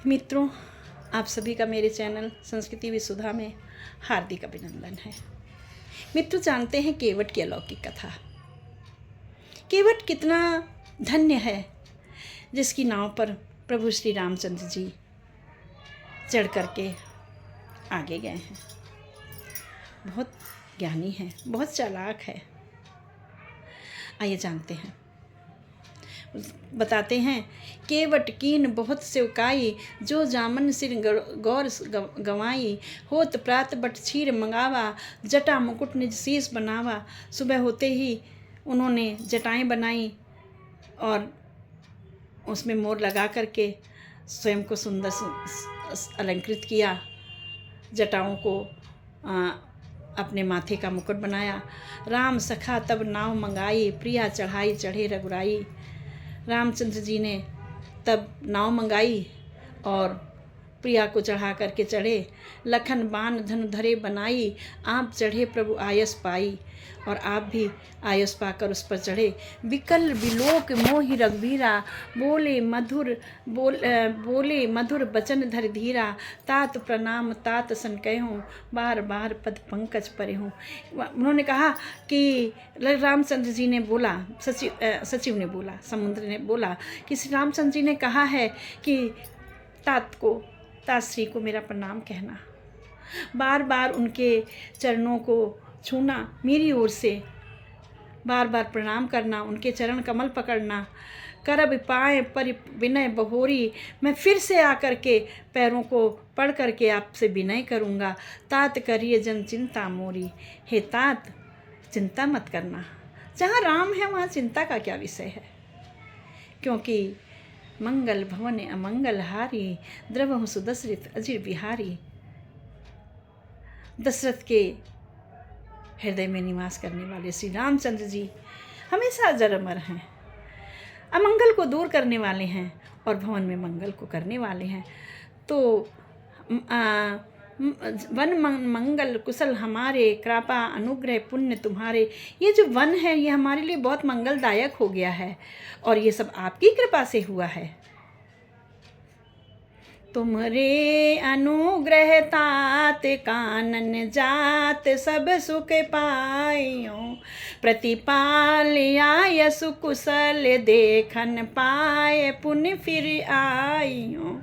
मित्रों, आप सभी का मेरे चैनल संस्कृति विसुधा में हार्दिक अभिनंदन है। मित्रों, जानते हैं केवट की अलौकिक कथा। केवट कितना धन्य है जिसकी नाव पर प्रभु श्री रामचंद्र जी चढ़ करके आगे गए हैं। बहुत ज्ञानी है, बहुत चालाक है। आइए जानते हैं। बताते हैं, केवट कीन बहुत सेवकाई, जो जामन सिर गौर गवाई, होत प्रात बट क्षीर मंगावा, जटा मुकुट निज शीश बनावा। सुबह होते ही उन्होंने जटाएं बनाई और उसमें मोर लगा करके स्वयं को सुंदर अलंकृत किया। जटाओं को अपने माथे का मुकुट बनाया। राम सखा तब नाव मंगाई, प्रिया चढ़ाई चढ़े रघुराई। रामचंद्र जी ने तब नाव मंगाई और प्रिया को चढ़ा करके चढ़े। लखन बाण धनु धरे बनाई, आप चढ़े प्रभु आयस पाई। और आप भी आयस पाकर उस पर चढ़े। विकल विलोक मोहि रघुवीरा, बोले मधुर बचन धर धीरा। तात प्रणाम तात सन कहूँ, बार बार पद पंकज परे हूँ। उन्होंने कहा कि रामचंद्र जी ने बोला, सचिव ने बोला, समुद्र ने बोला कि श्री रामचंद्र जी ने कहा है कि तात श्री को मेरा प्रणाम कहना, बार बार उनके चरणों को छूना, मेरी ओर से बार बार प्रणाम करना, उनके चरण कमल पकड़ना। करब पाए पर विनय बहोरी, मैं फिर से आकर के पैरों को पढ़ करके आपसे विनय करूँगा। तात करिए जन चिंता मोरी, हे तात चिंता मत करना। जहाँ राम है वहाँ चिंता का क्या विषय है, क्योंकि मंगल भवन अमंगल हारी, द्रवहु सुदशरथ अजिर बिहारी। दशरथ के हृदय में निवास करने वाले श्री रामचंद्र जी हमेशा अजर अमर हैं, अमंगल को दूर करने वाले हैं और भवन में मंगल को करने वाले हैं। तो वन मंगल कुशल हमारे, कृपा अनुग्रह पुण्य तुम्हारे। ये जो वन है ये हमारे लिए बहुत मंगलदायक हो गया है और ये सब आपकी कृपा से हुआ है। तुमरे अनुग्रह तात कानन जात, सब सुख पाइयो। प्रतिपाल यशु कुशल देखन पाए, पुण्य फिर आइयो।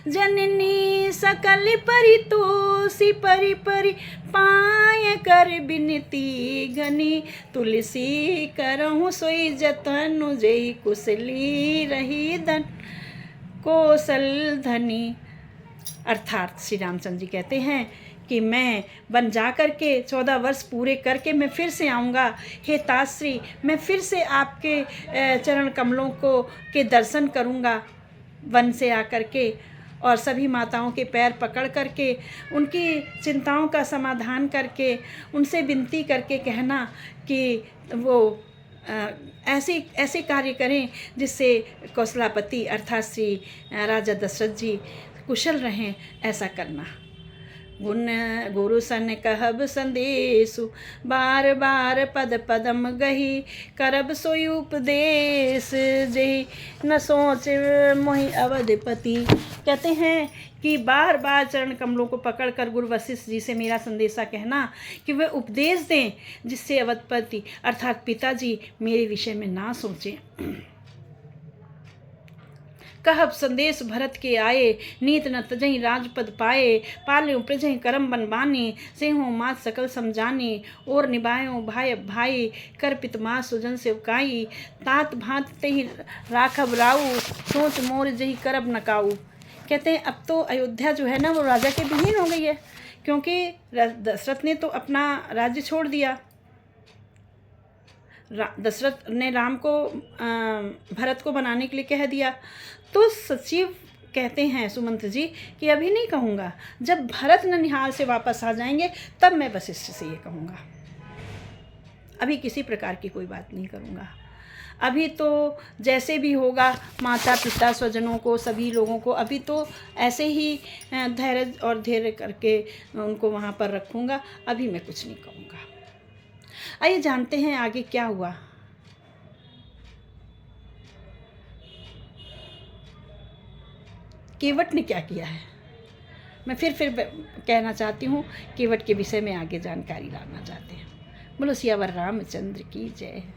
जननी सकल परितोषी परि परि, पाए कर बिनती घनी। तुलसी करहु सोई जतन, जय कुशली रही धन कौशल धनी। अर्थात श्री रामचंद्र जी कहते हैं कि मैं वन जा कर के 14 वर्ष पूरे करके मैं फिर से आऊँगा। हे ताश्री, मैं फिर से आपके चरण कमलों के दर्शन करूँगा वन से आकर के, और सभी माताओं के पैर पकड़ करके उनकी चिंताओं का समाधान करके उनसे विनती करके कहना कि वो ऐसे कार्य करें जिससे कौशलापति अर्थात श्री राजा दशरथ जी कुशल रहें, ऐसा करना। गुण गुरु सन कहब संदेशु, बार बार पद पदम गही। करब सोई उपदेश, जही न सोच मोहि अवधपति। कहते हैं कि बार बार चरण कमलों को पकड़कर गुरु वशिष्ठ जी से मेरा संदेशा कहना कि वे उपदेश दें जिससे अवधपति अर्थात पिताजी मेरे विषय में ना सोचें। कहब संदेश भरत के आए, नीत न तजहि राजपद पाए। पाल्यों प्रजहि करम बनबानी, सेहों मात सकल समझानी। और निभायों भाई भाई, कर पितमा सुजन सेवकाई। तात भांत तेहि राखब राऊ, सोच मोर जही करब नकाऊ। कहते हैं अब तो अयोध्या जो है ना वो राजा के विहीन हो गई है, क्योंकि दशरथ ने तो अपना राज्य छोड़ दिया। दशरथ ने राम को भरत को बनाने के लिए कह दिया। तो सचिव कहते हैं सुमंत्र जी कि अभी नहीं कहूँगा, जब भरत ननिहाल से वापस आ जाएंगे तब मैं वशिष्ठ से ये कहूँगा। अभी किसी प्रकार की कोई बात नहीं करूँगा। अभी तो जैसे भी होगा माता पिता स्वजनों को सभी लोगों को अभी तो ऐसे ही धैर्य करके उनको वहाँ पर रखूँगा। अभी मैं कुछ नहीं कहूँगा। आइए जानते हैं आगे क्या हुआ। केवट ने क्या किया है। मैं फिर कहना चाहती हूँ, केवट के विषय में आगे जानकारी लाना चाहते हैं। बोलो सियावर रामचंद्र की जय।